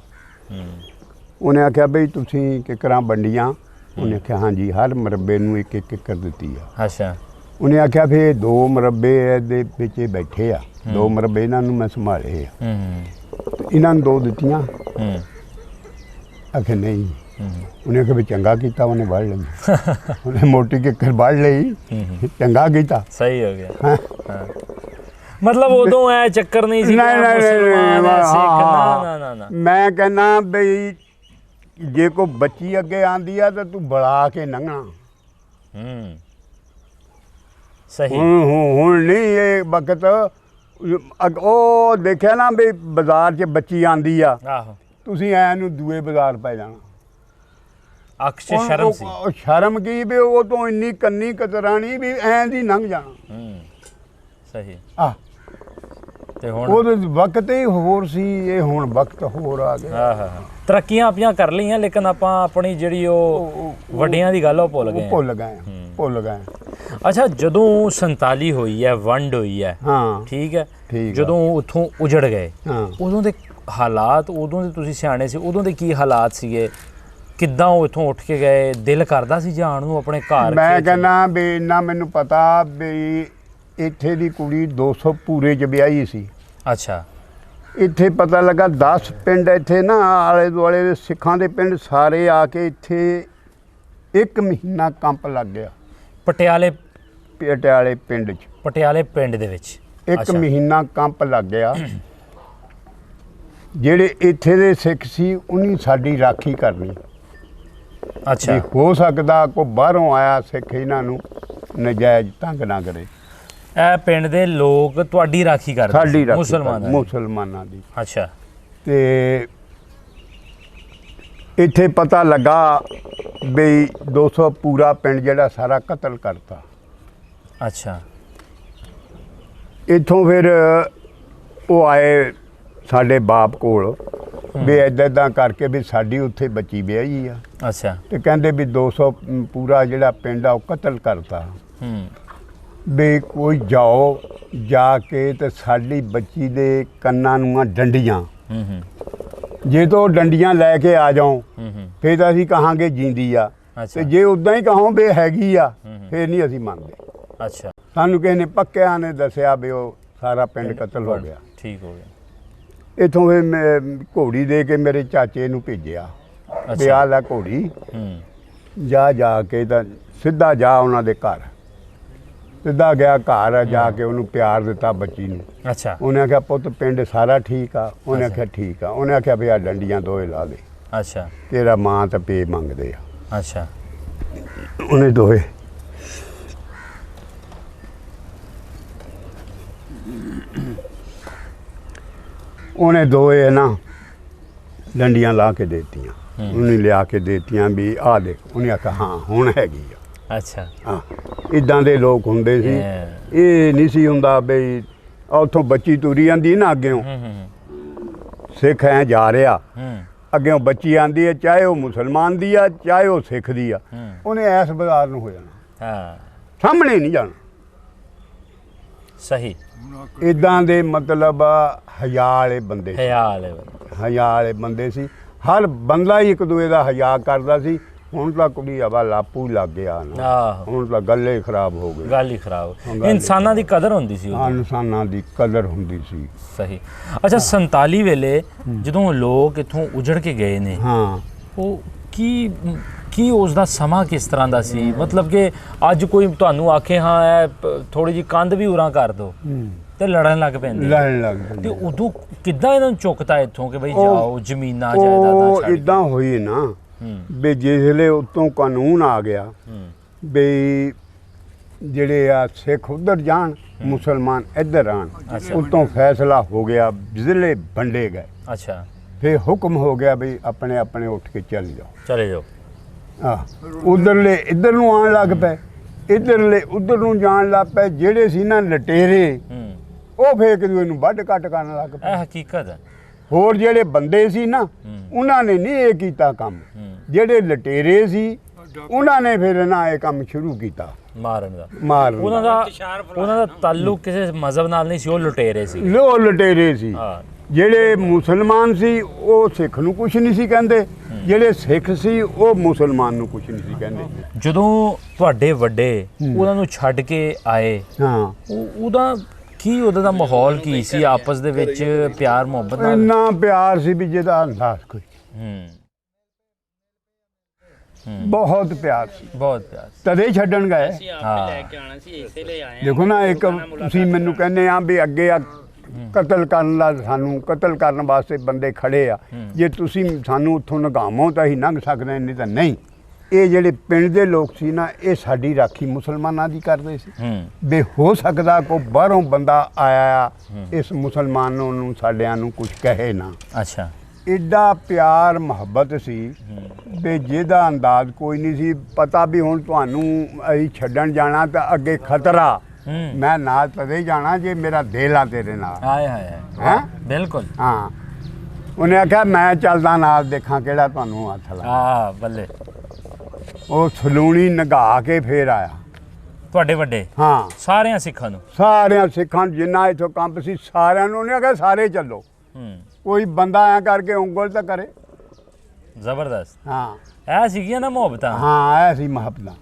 ਉਹਨੇ ਆਖਿਆ ਬਈ ਤੁਸੀਂ ਕਿੱਕਰਾਂ ਵੰਡੀਆਂ? ਉਹਨੇ ਆਖਿਆ ਹਾਂਜੀ, ਹਰ ਮਰੱਬੇ ਨੂੰ ਇੱਕ ਇੱਕ ਕਿੱਕਰ ਦਿੱਤੀ ਆ। ਅੱਛਾ। ਉਹਨੇ ਆਖਿਆ ਫਿਰ 2 ਮਰੱਬੇ ਦੇ ਵਿੱਚ ਇਹ ਬੈਠੇ ਆ, 2 ਮਰੱਬੇ ਇਹਨਾਂ ਨੂੰ ਮੈਂ ਸੰਭਾਲੇ ਆ, ਤੇ ਇਹਨਾਂ ਨੂੰ 2 ਦਿੱਤੀਆਂ। ਆਖੇ ਨਹੀਂ। ਉਹਨੇ ਆਖਿਆ ਵੀ ਚੰਗਾ ਕੀਤਾ, ਉਹਨੇ ਵੱਢ ਲਈ। ਉਹਨੇ ਮੋਟੀ ਕਿੱਕਰ ਵੱਢ ਲਈ, ਚੰਗਾ ਕੀਤਾ। ਸਹੀ ਹੋ ਗਿਆ। ਹਾਂ। ਮਤਲਬ ਉਦੋਂ ਐ ਚੱਕਰ ਨਹੀਂ ਸੀ ਨਹੀਂ, ਮੁਸਲਮਾਨ ਹੈ, ਸਿੱਖ, ਨਾ ਨਾ। ਮੈਂ ਕਹਿੰਦਾ ਬਈ ਜੇ ਕੋਈ ਬੱਚੀ ਅੱਗੇ ਆਂਦੀ ਆ ਤਾਂ ਤੂੰ ਬੁਲਾ ਕੇ ਲੰਘਣਾ। ਸਹੀ। ਹੁਣ ਨਹੀਂ ਇਹ ਵਕਤ। ਉਹ ਦੇਖਿਆ ਨਾ ਵੀ ਬਾਜ਼ਾਰ 'ਚ ਬੱਚੀ ਆਂਦੀ ਆ, ਆਹੋ, ਤੁਸੀਂ ਐ ਨੂੰ ਦੂਏ ਬਾਜ਼ਾਰ ਪੈ ਜਾਣਾ। ਅੱਖ 'ਚ ਸ਼ਰਮ ਸੀ। ਸ਼ਰਮ ਕੀ ਵੀ ਉਹ ਤੋਂ ਇੰਨੀ ਕੰਨੀ ਕਤਰਾਣੀ ਵੀ ਐਂ ਦੀ ਲੰਘ ਜਾਣਾ। ਸਹੀ। ਤੇ ਹੁਣ ਉਹਦੇ ਵਕਤ ਹੀ ਹੋਰ ਸੀ, ਇਹ ਹੁਣ ਵਕਤ ਹੋਰ ਆ ਗਿਆ। ਤਰੱਕੀਆਂ ਆਪਣੀਆਂ ਕਰ ਲਈਆਂ, ਲੇਕਿਨ ਆਪਾਂ ਆਪਣੀ ਜਿਹੜੀ ਉਹ ਵੱਡਿਆਂ ਦੀ ਗੱਲ ਉਹ ਭੁੱਲ ਗਏ। ਅੱਛਾ, ਜਦੋਂ 47 ਹੋਈ ਹੈ, ਵੰਡ ਹੋਈ ਹੈ, ਠੀਕ ਹੈ, ਜਦੋਂ ਉੱਥੋਂ ਉਜੜ ਗਏ, ਉਦੋਂ ਦੇ ਹਾਲਾਤ, ਉਦੋਂ ਦੇ ਤੁਸੀਂ ਸਿਆਣੇ ਸੀ, ਉਦੋਂ ਦੇ ਕੀ ਹਾਲਾਤ ਸੀਗੇ? ਕਿੱਦਾਂ ਉਹ ਇੱਥੋਂ ਉੱਠ ਕੇ ਗਏ? ਦਿਲ ਕਰਦਾ ਸੀ ਜਾਣ ਨੂੰ ਆਪਣੇ ਘਰ? ਮੈਂ ਕਹਿੰਦਾ ਵੀ ਇੰਨਾ ਮੈਨੂੰ ਪਤਾ ਵੀ ਇੱਥੇ ਦੀ ਕੁੜੀ 200 ਪੂਰੇ 'ਚ ਵਿਆਹੀ ਸੀ। ਅੱਛਾ। ਇੱਥੇ ਪਤਾ ਲੱਗਾ 10 ਪਿੰਡ ਇੱਥੇ ਨਾ ਆਲੇ ਦੁਆਲੇ ਦੇ ਸਿੱਖਾਂ ਦੇ ਪਿੰਡ ਸਾਰੇ ਆ ਕੇ ਇੱਥੇ 1 ਮਹੀਨਾ ਕੰਪ ਲੱਗ ਗਿਆ। ਪਟਿਆਲੇ ਪਿੰਡ 'ਚ, ਪਟਿਆਲੇ ਪਿੰਡ ਦੇ ਵਿੱਚ 1 ਮਹੀਨਾ ਕੰਪ ਲੱਗ ਗਿਆ। ਜਿਹੜੇ ਇੱਥੇ ਦੇ ਸਿੱਖ ਸੀ ਉਹਨੀ ਸਾਡੀ ਰਾਖੀ ਕਰਨੀ। ਅੱਛਾ। ਹੋ ਸਕਦਾ ਕੋਈ ਬਾਹਰੋਂ ਆਇਆ ਸਿੱਖ ਇਹਨਾਂ ਨੂੰ ਨਜਾਇਜ਼ ਤੰਗ ਨਾ ਕਰੇ। ਇਹ ਪਿੰਡ ਦੇ ਲੋਕ ਤੁਹਾਡੀ ਰਾਖੀ ਕਰਦੇ? ਸਾਡੀ ਰਾਖੀ, ਮੁਸਲਮਾਨਾਂ ਦੀ। ਅੱਛਾ। ਤੇ ਇੱਥੇ ਪਤਾ ਲੱਗਾ ਬਈ 200 ਪੂਰਾ ਪਿੰਡ ਜਿਹੜਾ ਸਾਰਾ ਕਤਲ ਕਰਤਾ। ਅੱਛਾ। ਇੱਥੋਂ ਫਿਰ ਉਹ ਆਏ ਸਾਡੇ ਬਾਪ ਕੋਲ ਵੀ ਇੱਦਾਂ ਕਰਕੇ ਵੀ ਸਾਡੀ ਉੱਥੇ ਬੱਚੀ ਵਿਆਹੀ ਆ। ਅੱਛਾ। ਤੇ ਕਹਿੰਦੇ ਵੀ 200 ਪੂਰਾ ਜਿਹੜਾ ਪਿੰਡ ਆ ਉਹ ਕਤਲ ਕਰਤਾ। ਵੀ ਕੋਈ ਜਾਓ, ਜਾ ਕੇ ਤੇ ਸਾਡੀ ਬੱਚੀ ਦੇ ਕੰਨਾਂ ਨੂੰ ਆ ਡੰਡੀਆਂ, ਜੇ ਤੋਂ ਡੰਡੀਆਂ ਲੈ ਕੇ ਆ ਜਾਓ ਫਿਰ ਤਾਂ ਅਸੀਂ ਕਹਾਂਗੇ ਜਿੰਦੀ ਆ, ਤੇ ਜੇ ਉਦਾਂ ਹੀ ਕਹੋ ਵੀ ਹੈਗੀ ਆ ਫਿਰ ਨਹੀਂ ਅਸੀਂ ਮੰਨਦੇ। ਅੱਛਾ। ਸਾਨੂੰ ਕਿਸੇ ਨੇ ਪੱਕਿਆਂ ਨੇ ਦੱਸਿਆ ਵੀ ਉਹ ਸਾਰਾ ਪਿੰਡ ਕਤਲ ਹੋ ਗਿਆ। ਠੀਕ ਹੋ ਗਿਆ। ਇੱਥੋਂ ਫਿਰ ਮੈਂ ਘੋੜੀ ਦੇ ਕੇ ਮੇਰੇ ਚਾਚੇ ਨੂੰ ਭੇਜਿਆ ਵੀ ਆਹ ਲੈ ਘੋੜੀ, ਜਾ ਕੇ ਤਾਂ ਸਿੱਧਾ ਜਾ ਉਹਨਾਂ ਦੇ ਘਰ। ਸਿੱਧਾ ਗਿਆ ਘਰ, ਜਾ ਕੇ ਉਹਨੂੰ ਪਿਆਰ ਦਿੱਤਾ ਬੱਚੀ ਨੂੰ। ਅੱਛਾ। ਉਹਨੇ ਆਖਿਆ ਪੁੱਤ ਪਿੰਡ ਸਾਰਾ ਠੀਕ ਆ? ਉਹਨੇ ਆਖਿਆ ਠੀਕ ਆ। ਉਹਨੇ ਆਖਿਆ ਵੀ ਆ ਡੰਡੀਆਂ 2 ਲਾ ਦੇ। ਅੱਛਾ। ਤੇਰਾ ਮਾਂ ਤਾਂ ਪੇ ਮੰਗਦੇ ਆ। ਅੱਛਾ। ਉਹਨੇ 2 ਉਹਨੇ 2 ਨਾ ਡੰਡੀਆਂ ਲਾ ਕੇ ਦੇਤੀਆਂ। ਉਹਨੇ ਲਿਆ ਕੇ ਦੇਤੀਆਂ ਵੀ ਆਹ ਦੇਖ। ਉਹਨੇ ਆਖਿਆ ਹਾਂ ਹੁਣ ਹੈਗੀ ਆ। ਅੱਛਾ। ਹਾਂ, ਇੱਦਾਂ ਦੇ ਲੋਕ ਹੁੰਦੇ ਸੀ। ਇਹ ਨਹੀਂ ਸੀ ਹੁੰਦਾ ਬਈ ਉੱਥੋਂ ਬੱਚੀ ਤੁਰੀ ਜਾਂਦੀ ਨਾ ਅੱਗਿਓਂ, ਸਿੱਖ ਐ ਜਾ ਰਿਹਾ, ਅੱਗਿਓਂ ਬੱਚੀ ਆਂਦੀ ਹੈ, ਚਾਹੇ ਉਹ ਮੁਸਲਮਾਨ ਦੀ ਆ ਚਾਹੇ ਉਹ ਸਿੱਖ ਦੀ ਆ, ਉਹਨੇ ਐਸ ਬਾਜ਼ਾਰ ਨੂੰ ਹੋ ਜਾਣਾ, ਸਾਹਮਣੇ ਨਹੀਂ ਜਾਣਾ। ਸਹੀ। ਇਦਾਂ ਦੇ ਮਤਲਬ ਹਯਾ ਵਾਲੇ ਬੰਦੇ, ਹਯਾ ਵਾਲੇ ਬੰਦੇ ਸੀ। ਹਰ ਬੰਦਾ ਹੀ ਇੱਕ ਦੂਏ ਦਾ ਹਯਾ ਕਰਦਾ ਸੀ। ਹੁਣ ਤਾਂ ਕੁੜੀ ਹਵਾ ਲਾਪੂ ਲੱਗ ਗਿਆ ਨਾ, ਹੁਣ ਤਾਂ ਗੱਲੇ ਖਰਾਬ ਹੋ ਗਏ। ਗੱਲ ਹੀ ਖਰਾਬ। ਇਨਸਾਨਾਂ ਦੀ ਕਦਰ ਹੁੰਦੀ ਸੀ, ਇਨਸਾਨਾਂ ਦੀ ਕਦਰ ਹੁੰਦੀ ਸੀ। ਸਹੀ। ਅੱਛਾ, 47 ਵੇਲੇ ਜਦੋਂ ਲੋਕ ਇੱਥੋਂ ਉਜੜ ਕੇ ਗਏ ਨੇ, ਹਾਂ, ਉਹ ਕੀ ਉਸ ਦਾ ਸਮਾਂ ਕਿਸ ਤਰ੍ਹਾਂ ਦਾ ਸੀ? ਮਤਲਬ ਕਿ ਅੱਜ ਕੋਈ ਤੁਹਾਨੂੰ ਆਖੇ ਹਾਂ ਇਹ ਥੋੜੀ ਜਿਹੀ ਕੰਧ ਵੀ ਉਰਾਂ ਕਰ ਦੋ ਤੇ ਲੜਨ ਲੱਗ ਪੈਂਦੇ ਲੜਨ ਲੱਗ ਤੇ ਪੈਂਦੇ। ਉਦੋਂ ਕਿੱਦਾਂ ਇਹਨਾਂ ਨੂੰ ਚੁੱਕਤਾ ਇੱਥੋਂ ਕਿ ਬਈ ਜਾਓ ਜ਼ਮੀਨਾਂ ਜਾਇਦਾਦਾਂ ਉਹ ਛੱਡ ਕੇ? ਇਦਾਂ ਹੋਈ ਨਾ ਹੂੰ ਵੀ ਜਿਸਲੇ ਉਤੋਂ ਕਾਨੂੰਨ ਆ ਗਿਆ ਹੂੰ ਵੀ ਜਿਹੜੇ ਆ ਸਿੱਖ ਉਧਰ ਜਾਣ ਮੁਸਲਮਾਨ ਇੱਧਰ ਆਣ, ਅੱਛਾ। ਉਤੋਂ ਫੈਸਲਾ ਹੋ ਗਿਆ, ਜ਼ਿਲ੍ਹੇ ਵੰਡੇ ਗਏ, ਅੱਛਾ ਫਿਰ ਹੁਕਮ ਹੋ ਗਿਆ ਵੀ ਆਪਣੇ ਆਪਣੇ ਉੱਠ ਕੇ ਚੱਲ ਜਾਓ। ਚਲੇ ਜਾਓ। ਉਧਰਲੇ ਇੱਧਰ ਨੂੰ ਆਉਣ ਲੱਗ ਪਏ, ਇੱਧਰਲੇ ਉਧਰ ਨੂੰ ਜਾਣ ਲੱਗ ਪਏ। ਜਿਹੜੇ ਸੀ ਨਾ ਲਟੇਰੇ ਹੂੰ ਉਹ ਫੇਰ ਇੱਕ ਦੂਏ ਨੂੰ ਵੱਢ ਕੱਟ ਕਰਨ ਲੱਗ ਪਏ। ਇਹ ਹਕੀਕਤ ਹੈ। ਹੋਰ ਜਿਹੜੇ ਬੰਦੇ ਸੀ ਨਾ ਉਹਨਾਂ ਨੇ ਨਹੀਂ ਇਹ ਕੀਤਾ ਕੰਮ। ਜਿਹੜੇ ਲਟੇਰੇ ਸੀ ਉਹਨਾਂ ਨੇ ਫਿਰ ਨਾ ਇਹ ਕੰਮ ਸ਼ੁਰੂ ਕੀਤਾ ਮਾਰਨ ਦਾ। ਮਾਰਨ ਉਹਨਾਂ ਦਾ ਤਾਲੁਕ ਕਿਸੇ ਮਜ਼ਹਬ ਨਾਲ ਨਹੀਂ ਸੀ, ਉਹ ਲੁਟੇਰੇ ਸੀ। ਲੋ ਲਟੇਰੇ ਸੀ। ਹਾਂ ਜਿਹੜੇ ਮੁਸਲਮਾਨ ਸੀ ਉਹ ਸਿੱਖ ਨੂੰ ਕੁਝ ਨਹੀਂ ਸੀ ਕਹਿੰਦੇ, ਜਿਹੜੇ ਸਿੱਖ ਸੀ ਉਹ ਮੁਸਲਮਾਨ ਨੂੰ ਕੁਝ ਨਹੀਂ ਸੀ ਕਹਿੰਦੇ। ਜਦੋਂ ਤੁਹਾਡੇ ਵੱਡੇ ਉਹਨਾਂ ਨੂੰ ਛੱਡ ਕੇ ਆਏ, ਹਾਂ ਉਹਦਾ ਕੀ ਉਹਦਾ ਦਾ ਮਾਹੌਲ ਕੀ ਸੀ? ਆਪਸ ਦੇ ਵਿੱਚ ਪਿਆਰ ਮੁਹੱਬਤ ਨਾਲ? ਇੰਨਾ ਪਿਆਰ ਸੀ ਵੀ ਜਿਹਦਾ ਅੰਦਾਜ਼ ਕੋਈ। ਹੂੰ ਬਹੁਤ ਪਿਆਰ ਸੀ, ਬਹੁਤ ਪਿਆਰ। ਤਦੇ ਛੱਡਣ ਗਏ। ਹਾਂ ਦੇਖੋ ਨਾ, ਇੱਕ ਤੁਸੀਂ ਮੈਨੂੰ ਕਹਿੰਦੇ ਆ ਵੀ ਅੱਗੇ ਆ ਕਤਲ ਕਰਨ ਦਾ, ਸਾਨੂੰ ਕਤਲ ਕਰਨ ਵਾਸਤੇ ਬੰਦੇ ਖੜੇ ਆ, ਜੇ ਤੁਸੀਂ ਸਾਨੂੰ ਉੱਥੋਂ ਲੰਘਾਵੋ ਤਾਂ ਅਸੀਂ ਲੰਘ ਸਕਦੇ, ਨਹੀਂ ਤਾਂ ਨਹੀਂ। ਇਹ ਜਿਹੜੇ ਪਿੰਡ ਦੇ ਲੋਕ ਸੀ ਨਾ, ਇਹ ਸਾਡੀ ਰਾਖੀ ਮੁਸਲਮਾਨਾਂ ਦੀ ਕਰਦੇ ਸੀ। ਵੀ ਹੋ ਸਕਦਾ ਕੋਈ ਬਾਹਰੋਂ ਬੰਦਾ ਆਇਆ ਇਸ ਮੁਸਲਮਾਨ ਨੂੰ ਸਾਡਿਆਂ ਨੂੰ ਕੁਝ ਕਹੇ ਨਾ। ਅੱਛਾ। ਐਡਾ ਪਿਆਰ ਮੁਹੱਬਤ ਸੀ ਵੀ ਜਿਹਦਾ ਅੰਦਾਜ਼ ਕੋਈ ਨਹੀਂ ਸੀ। ਪਤਾ ਵੀ ਹੁਣ ਤੁਹਾਨੂੰ ਅਸੀਂ ਛੱਡਣ ਜਾਣਾ ਤਾਂ ਅੱਗੇ ਖਤਰਾ, ਮੈਂ ਨਾਲ ਤਦੇ ਜਾਣਾ ਜੇ ਮੇਰਾ ਦਿਲ ਆ ਤੇਰੇ ਨਾਲ। ਹਾਏ ਹਾਏ ਹੈਂ? ਬਿਲਕੁਲ। ਹਾਂ, ਉਹਨੇ ਆਖਿਆ ਮੈਂ ਚੱਲਦਾ ਨਾਲ, ਦੇਖਾਂ ਕਿਹੜਾ ਤੁਹਾਨੂੰ ਹੱਥ ਲਾ। ਹਾਂ ਬੱਲੇ। ਉਹ ਸਲੂਣੀ ਨਗਾ ਕੇ ਫੇਰ ਆਇਆ। ਤੁਹਾਡੇ ਵੱਡੇ? ਹਾਂ, ਸਾਰਿਆਂ ਸਿੱਖਾਂ ਨੂੰ? ਸਾਰਿਆਂ ਸਿੱਖਾਂ ਨੂੰ, ਜਿੰਨਾ ਇੱਥੋਂ ਕੰਪ ਸੀ ਸਾਰਿਆਂ ਨੂੰ। ਉਹਨੇ ਆਖਿਆ ਸਾਰੇ ਚੱਲੋ, ਕੋਈ ਬੰਦਾ ਐ ਕਰਕੇ ਉਂਗਲ ਤਾਂ ਕਰੇ। ਜ਼ਬਰਦਸਤ। ਹਾਂ, ਇਹ ਸੀਗੀਆਂ ਨਾ ਮੁਹੱਬਤਾਂ। ਹਾਂ ਐ ਸੀ ਮੁਹੱਬਤਾਂ।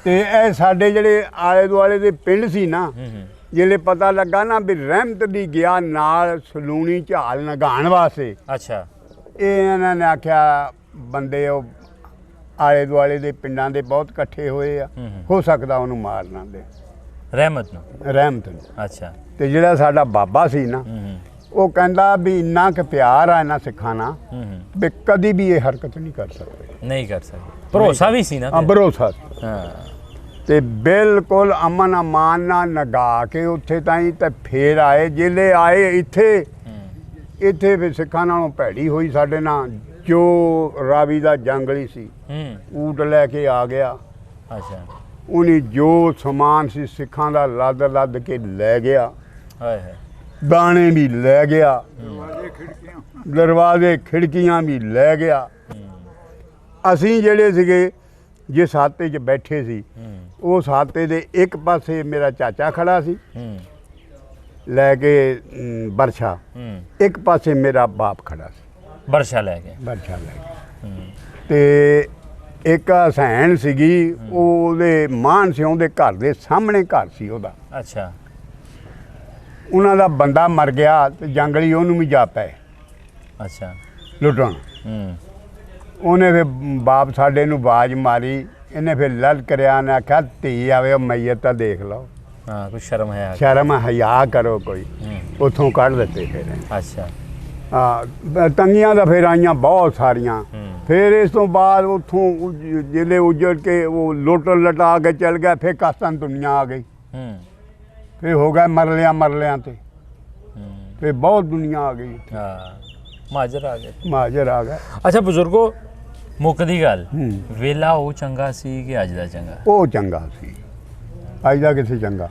ਤੇ ਇਹ ਸਾਡੇ ਜਿਹੜੇ ਆਲੇ ਦੁਆਲੇ ਦੇ ਪਿੰਡ ਸੀ ਨਾ, ਜਿਹੜੇ ਪਤਾ ਲੱਗਾ ਨਾ ਵੀ ਰਹਿਮਤ ਦੀ ਗਿਆ ਨਾਲ ਸਲੂਣੀ ਝਾਲ ਨਗਾਉਣ ਵਾਸਤੇ। ਅੱਛਾ। ਇਹ ਇਹਨਾਂ ਨੇ ਆਖਿਆ ਬੰਦੇ ਉਹ ਆਲੇ ਦੁਆਲੇ ਦੇ ਪਿੰਡਾਂ ਦੇ ਬਹੁਤ ਇਕੱਠੇ ਹੋਏ ਆ, ਹੋ ਸਕਦਾ ਉਹਨੂੰ ਮਾਰ ਨਾ ਦੇ, ਰਹਿਮਤ ਨੂੰ। ਰਹਿਮਤ ਨੂੰ। ਅੱਛਾ। ਤੇ ਜਿਹੜਾ ਸਾਡਾ ਬਾਬਾ ਸੀ ਨਾ, ਉਹ ਕਹਿੰਦਾ ਵੀ ਇੰਨਾ ਕੁ ਪਿਆਰ ਆ ਇਹਨਾਂ ਸਿੱਖਾਂ ਨਾਲ ਵੀ ਕਦੀ ਵੀ ਇਹ ਹਰਕਤ ਨਹੀਂ ਕਰ ਸਕਦੇ। ਨਹੀਂ ਕਰ ਸਕਦੇ। ਭਰੋਸਾ ਵੀ ਸੀ ਨਾ। ਹਾਂ, ਭਰੋਸਾ। ਹਾਂ। ਤੇ ਬਿਲਕੁਲ ਅਮਨ ਅਮਾਨ ਨਾਲ ਨਗਾ ਕੇ ਉੱਥੇ ਤਾਈਂ ਤੇ ਫੇਰ ਆਏ। ਜਿਹੜੇ ਆਏ ਇੱਥੇ ਵੀ ਸਿੱਖਾਂ ਨਾਲੋਂ ਭੈੜੀ ਹੋਈ ਸਾਡੇ ਨਾਲ। ਜੋ ਰਾਵੀ ਦਾ ਜੰਗਲੀ ਸੀ, ਊਟ ਲੈ ਕੇ ਆ ਗਿਆ। ਅੱਛਾ। ਉਹਨੇ ਜੋ ਸਮਾਨ ਸੀ ਸਿੱਖਾਂ ਦਾ ਲੱਦ ਲੱਦ ਕੇ ਲੈ ਗਿਆ। ਹਾਏ ਹਾਏ। ਦਾਣੇ ਵੀ ਲੈ ਗਿਆ, ਦਰਵਾਜ਼ੇ ਖਿੜਕੀਆਂ ਦਰਵਾਜ਼ੇ ਖਿੜਕੀਆਂ ਵੀ ਲੈ ਗਿਆ। ਅਸੀਂ ਜਿਹੜੇ ਸੀਗੇ ਜੇ ਸਾਤੇ 'ਚ ਬੈਠੇ ਸੀ, ਉਹ ਸਾਤੇ ਦੇ ਇੱਕ ਪਾਸੇ ਮੇਰਾ ਚਾਚਾ ਖੜਾ ਸੀ ਲੈ ਕੇ ਬਰਛਾ, ਇੱਕ ਪਾਸੇ ਮੇਰਾ ਬਾਪ ਖੜਾ ਸੀ ਬਰਛਾ ਲੈ ਕੇ। ਬਰਛਾ ਲੈ ਕੇ। ਤੇ ਇੱਕ ਹਸੈਨ ਸੀਗੀ, ਉਹਦੇ ਮਾਨ ਸਿਉਂ ਦੇ ਘਰ ਦੇ ਸਾਹਮਣੇ ਘਰ ਸੀ ਉਹਦਾ। ਅੱਛਾ। ਉਹਨਾਂ ਦਾ ਬੰਦਾ ਮਰ ਗਿਆ ਤੇ ਜੰਗਲੀ ਉਹਨੂੰ ਵੀ ਜਾ ਪਏ ਅੱਛਾ ਲੁੱਟਣ। ਉਹਨੇ ਫਿਰ ਬਾਪ ਸਾਡੇ ਨੂੰ ਆਵਾਜ਼ ਮਾਰੀ, ਇਹਨੇ ਫਿਰ ਲਲ ਕਰਿਆ ਨੇ ਆਖਿਆ ਧੀ ਆਵੇ ਉਹ ਮਈਤ ਤਾਂ ਦੇਖ ਲਓ। ਹਾਂ, ਕੋਈ ਸ਼ਰਮ ਹੈ? ਸ਼ਰਮ ਹਯਾ ਕਰੋ ਕੋਈ। ਉੱਥੋਂ ਕੱਢ ਦਿੱਤੇ ਫਿਰ। ਅੱਛਾ। ਹਾਂ, ਤੰਗੀਆਂ ਦਾ ਫਿਰ ਆਈਆਂ ਬਹੁਤ ਸਾਰੀਆਂ। ਫਿਰ ਇਸ ਤੋਂ ਬਾਅਦ ਉੱਥੋਂ ਜਿਹੜੇ ਉੱਜੜ ਕੇ ਉਹ ਲੁੱਟ ਲਟਾ ਕੇ ਚੱਲ ਗਿਆ। ਫਿਰ ਕਾਸਤਾਨ ਦੁਨੀਆ ਆ ਗਈ। ਫਿਰ ਹੋ ਗਿਆ ਮਰਲਿਆਂ ਤੇ। ਫਿਰ ਬਹੁਤ ਦੁਨੀਆ ਆ ਗਈ। ਹਾਂ, ਮਾਜਰ ਆ ਗਏ। ਮਾਜਰ ਆ ਗਿਆ। ਅੱਛਾ ਬਜ਼ੁਰਗੋ, ਮੁੱਕਦੀ ਗੱਲ, ਵੇਲਾ ਉਹ ਚੰਗਾ ਸੀ ਕਿ ਅੱਜ ਦਾ ਚੰਗਾ? ਉਹ ਚੰਗਾ ਸੀ, ਅੱਜ ਦਾ ਕਿਸੇ ਚੰਗਾ।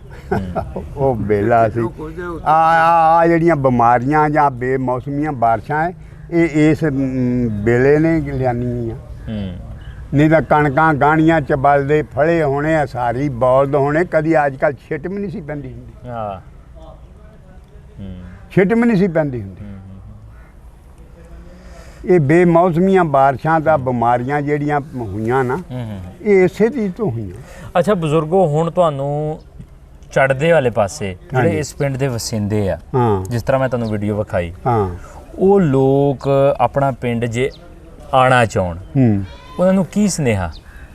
ਉਹ ਵੇਲਾ ਸੀ। ਆ ਜਿਹੜੀਆਂ ਬਿਮਾਰੀਆਂ ਜਾਂ ਬੇਮੌਸਮੀਆਂ ਬਾਰਿਸ਼ਾਂ ਹੈ, ਇਹ ਇਸ ਵੇਲੇ ਨੇ ਲਿਆਉਣੀਆਂ। ਨਹੀਂ ਤਾਂ ਕਣਕਾਂ ਗਾਣੀਆਂ ਚ ਬਲਦੇ ਫੜੇ ਹੋਣੇ, ਸਾਰੀ ਬੌਲਦ ਹੋਣੇ। ਕਦੀ ਅੱਜ ਕੱਲ੍ਹ ਛਿੱਟ ਵੀ ਨਹੀਂ ਸੀ ਪੈਂਦੀ ਹੁੰਦੀ। ਹਾਂ, ਛਿੱਟ ਵੀ ਨਹੀਂ ਸੀ ਪੈਂਦੀ ਹੁੰਦੀ। ਇਹ ਬੇਮੌਸਮੀਆਂ ਬਾਰਿਸ਼ਾਂ ਦਾ ਬਿਮਾਰੀਆਂ ਜਿਹੜੀਆਂ ਹੋਈਆਂ ਨਾ, ਇਹ ਇਸੇ ਚੀਜ਼ ਤੋਂ ਹੋਈਆਂ। ਅੱਛਾ ਬਜ਼ੁਰਗੋ, ਹੁਣ ਤੁਹਾਨੂੰ ਚੜ੍ਹਦੇ ਵਾਲੇ ਪਾਸੇ ਜਿਹੜੇ ਇਸ ਪਿੰਡ ਦੇ ਵਸਿੰਦੇ ਆ, ਜਿਸ ਤਰ੍ਹਾਂ ਮੈਂ ਤੁਹਾਨੂੰ ਵੀਡੀਓ ਵਿਖਾਈ, ਉਹ ਲੋਕ ਆਪਣਾ ਪਿੰਡ ਜੇ ਆਣਾ ਚਾਹਣ ਉਹਨਾਂ ਨੂੰ ਕੀ ਸੁਨੇਹਾ?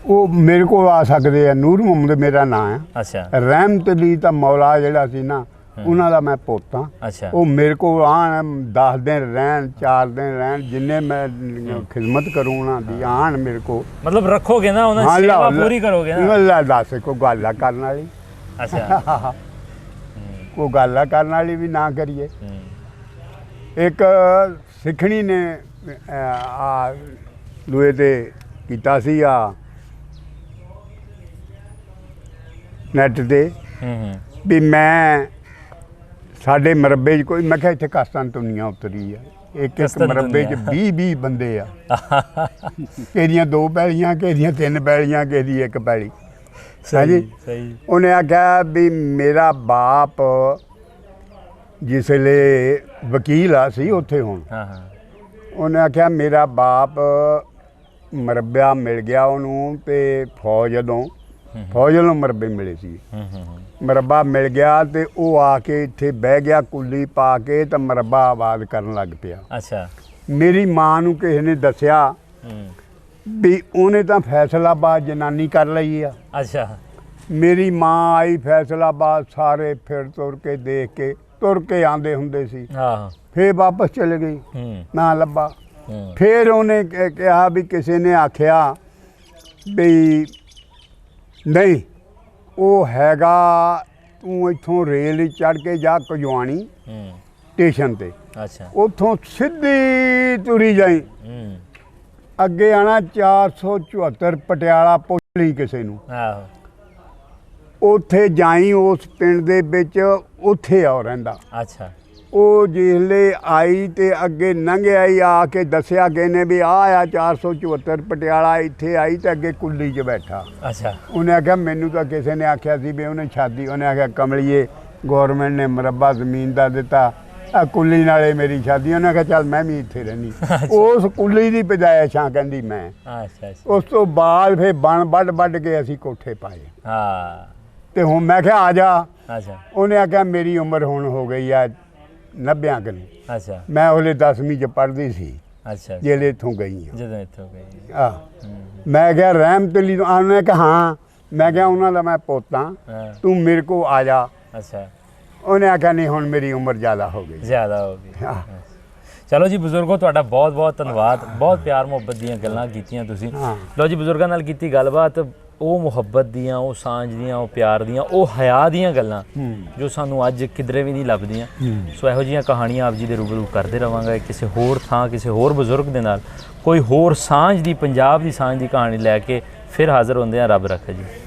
ਉਹ ਮੇਰੇ ਕੋਲ ਆ ਸਕਦੇ ਆ। ਨੂਰ ਮੁਹੰਮਦ ਮੇਰਾ ਨਾਂ ਆ। ਅੱਛਾ ਰਹਿਮਤ ਅਲੀ ਤਾਂ ਮੌਲਾ ਜਿਹੜਾ ਸੀ ਨਾ, ਉਹਨਾਂ ਦਾ ਮੈਂ ਪੁੱਤ ਹਾਂ। ਅੱਛਾ ਉਹ ਮੇਰੇ ਕੋਲ ਆਣ 10 ਦਿਨ ਰਹਿਣ, 4 ਦਿਨ ਰਹਿਣ, ਜਿੰਨੇ ਮੈਂ ਖਿਦਮਤ ਕਰੂੰ ਉਹਨਾਂ ਦੀ, ਆਣ ਮੇਰੇ ਕੋਲ। ਮਤਲਬ ਰੱਖੋਗੇ ਨਾ ਉਹਨਾਂ ਦੀ ਸੇਵਾ ਪੂਰੀ ਕਰੋਗੇ ਨਾ? ਲੈ ਦੱਸ, ਕੋਈ ਗੱਲ ਆ ਕਰਨ ਵਾਲੀ? ਅੱਛਾ ਕੋਈ ਗੱਲ ਆ ਕਰਨ ਵਾਲੀ ਵੀ ਨਾ ਕਰੀਏ। ਇੱਕ ਸਿੱਖਣੀ ਨੇ ਆ ਲੋਹੇ ਤੇ ਕੀਤਾ ਸੀ ਆ ਨੈਟ ਤੇ ਵੀ ਮੈਂ ਸਾਡੇ ਮਰੱਬੇ 'ਚ ਕੋਈ, ਮੈਂ ਕਿਹਾ ਇੱਥੇ ਕਾਸਤਾਨ ਦੁਨੀਆ ਉਤਰੀ ਆ, ਇੱਕ ਮਰੱਬੇ 'ਚ 20 ਬੰਦੇ ਆ। ਕਿਹਦੀਆਂ 2 ਪੈਲੀਆਂ, ਕਿਹਦੀਆਂ 3 ਪੈਲੀਆਂ, ਕਿਹਦੀ 1 ਪੈਲੀ। ਹਾਂਜੀ ਸਹੀ। ਉਹਨੇ ਆਖਿਆ ਵੀ ਮੇਰਾ ਬਾਪ ਜਿਸਲੇ ਵਕੀਲ ਆ ਸੀ ਉੱਥੇ ਹੁਣ, ਉਹਨੇ ਆਖਿਆ ਮੇਰਾ ਬਾਪ ਮਰੱਬਾ ਮਿਲ ਗਿਆ ਉਹਨੂੰ, ਤੇ ਫੌਜ ਵੱਲੋਂ ਮਰੱਬੇ ਮਿਲੇ ਸੀ। ਮਰੱਬਾ ਮਿਲ ਗਿਆ ਤੇ ਉਹ ਆ ਕੇ ਇੱਥੇ ਬਹਿ ਗਿਆ ਕੁੱਲੀ ਪਾ ਕੇ, ਤਾਂ ਮਰੱਬਾ ਆਬਾਦ ਕਰਨ ਲੱਗ ਪਿਆ। ਅੱਛਾ। ਮੇਰੀ ਮਾਂ ਨੂੰ ਕਿਸੇ ਨੇ ਦੱਸਿਆ ਵੀ ਉਹਨੇ ਤਾਂ ਫੈਸਲਾਬਾਦ ਜਨਾਨੀ ਕਰ ਲਈ ਆ। ਅੱਛਾ। ਮੇਰੀ ਮਾਂ ਆਈ ਫੈਸਲਾਬਾਦ, ਸਾਰੇ ਫਿਰ ਤੁਰ ਕੇ ਦੇਖ ਕੇ ਤੁਰ ਕੇ ਆਂਦੇ ਹੁੰਦੇ ਸੀ। ਫੇਰ ਵਾਪਸ ਚਲੇ ਗਈ, ਨਾ ਲੱਭਾ। ਫਿਰ ਉਹਨੇ ਕਿਹਾ ਵੀ ਕਿਸੇ ਨੇ ਆਖਿਆ ਵੀ ਨਹੀਂ ਉਹ ਹੈਗਾ, ਤੂੰ ਇੱਥੋਂ ਰੇਲ ਚੜ੍ਹ ਕੇ ਜਾ ਕਜਵਾਣੀ ਸਟੇਸ਼ਨ ਤੇ। ਅੱਛਾ। ਉੱਥੋਂ ਸਿੱਧੀ ਤੁਰੀ ਜਾਈ, ਅੱਗੇ ਆਣਾ 474 ਪਟਿਆਲਾ, ਪੁੱਛ ਲਈ ਕਿਸੇ ਨੂੰ। ਉੱਥੇ ਜਾਈ, ਉਸ ਪਿੰਡ ਦੇ ਵਿੱਚ, ਉੱਥੇ ਆ ਰਹਿੰਦਾ। ਅੱਛਾ। ਉਹ ਜਿਸਲੇ ਆਈ ਤੇ ਅੱਗੇ ਲੰਘ ਆਈ, ਆ ਕੇ ਦੱਸਿਆ ਕਿਸੇ ਨੇ ਵੀ ਆ 474 ਪਟਿਆਲਾ, ਇੱਥੇ ਆਈ ਤੇ ਅੱਗੇ ਕੁੱਲੀ 'ਚ ਬੈਠਾ। ਅੱਛਾ। ਉਹਨੇ ਆਖਿਆ ਮੈਨੂੰ ਤਾਂ ਕਿਸੇ ਨੇ ਆਖਿਆ ਸੀ ਵੀ ਉਹਨੇ ਸ਼ਾਦੀ, ਉਹਨੇ ਆਖਿਆ ਕਮਲੀਏ ਗੌਰਮੈਂਟ ਨੇ ਮਰੱਬਾ ਜ਼ਮੀਨ ਦਾ ਦਿੱਤਾ, ਆ ਕੁੱਲੀ ਨਾਲੇ ਮੇਰੀ ਸ਼ਾਦੀ। ਉਹਨੇ ਆਖਿਆ ਚੱਲ ਮੈਂ ਵੀ ਇੱਥੇ ਰਹਿੰਦੀ। ਉਸ ਕੁੱਲੀ ਦੀ ਪਜਾਇਸ਼ਾਂ ਕਹਿੰਦੀ ਮੈਂ। ਉਸ ਤੋਂ ਬਾਅਦ ਫਿਰ ਬਣ ਵੱਢ ਕੇ ਅਸੀਂ ਕੋਠੇ ਪਾਏ। ਤੇ ਹੁਣ ਮੈਂ ਕਿਹਾ ਆ ਜਾ। ਉਹਨੇ ਆਖਿਆ ਮੇਰੀ ਉਮਰ ਹੁਣ ਹੋ ਗਈ ਆ 90 ਕੁ ਨੂੰ। ਅੱਛਾ। ਮੈਂ ਉਹਲੇ 10ਵੀਂ 'ਚ ਪੜ੍ਹਦੀ ਸੀ। ਅੱਛਾ। ਜਿਹੜੇ ਇੱਥੋਂ ਗਈ ਆ। ਜਦੋਂ ਇੱਥੋਂ ਗਈ। ਮੈਂ ਕਿਹਾ ਰਹਿਮਤ ਅਲੀ ਨੂੰ, ਉਹਨੇ ਕਿਹਾ ਹਾਂ। ਮੈਂ ਕਿਹਾ ਉਹਨਾਂ ਦਾ ਮੈਂ ਪੋਤਾ, ਤੂੰ ਮੇਰੇ ਕੋਲ ਆ ਜਾ। ਅੱਛਾ। ਉਹਨੇ ਆਖਿਆ ਨਹੀਂ ਹੁਣ ਮੇਰੀ ਉਮਰ ਜ਼ਿਆਦਾ ਹੋ ਗਈ। ਚਲੋ ਜੀ ਬਜ਼ੁਰਗੋ, ਤੁਹਾਡਾ ਬਹੁਤ ਬਹੁਤ ਧੰਨਵਾਦ। ਬਹੁਤ ਪਿਆਰ ਮੁਹੱਬਤ ਦੀਆਂ ਗੱਲਾਂ ਕੀਤੀਆਂ ਤੁਸੀਂ। ਲਓ ਜੀ, ਬਜ਼ੁਰਗਾਂ ਨਾਲ ਕੀਤੀ ਗੱਲਬਾਤ, ਉਹ ਮੁਹੱਬਤ ਦੀਆਂ, ਉਹ ਸਾਂਝ ਦੀਆਂ, ਉਹ ਪਿਆਰ ਦੀਆਂ, ਉਹ ਹਯਾ ਦੀਆਂ ਗੱਲਾਂ ਜੋ ਸਾਨੂੰ ਅੱਜ ਕਿਧਰੇ ਵੀ ਨਹੀਂ ਲੱਭਦੀਆਂ। ਸੋ ਇਹੋ ਜਿਹੀਆਂ ਕਹਾਣੀਆਂ ਆਪ ਜੀ ਦੇ ਰੂਬਰੂ ਕਰਦੇ ਰਹਾਂਗੇ ਕਿਸੇ ਹੋਰ ਥਾਂ, ਕਿਸੇ ਹੋਰ ਬਜ਼ੁਰਗ ਦੇ ਨਾਲ, ਕੋਈ ਹੋਰ ਸਾਂਝ ਦੀ, ਪੰਜਾਬ ਦੀ ਸਾਂਝ ਦੀ ਕਹਾਣੀ ਲੈ ਕੇ ਫਿਰ ਹਾਜ਼ਰ ਹੁੰਦੇ ਹਾਂ। ਰੱਬ ਰੱਖੇ ਜੀ।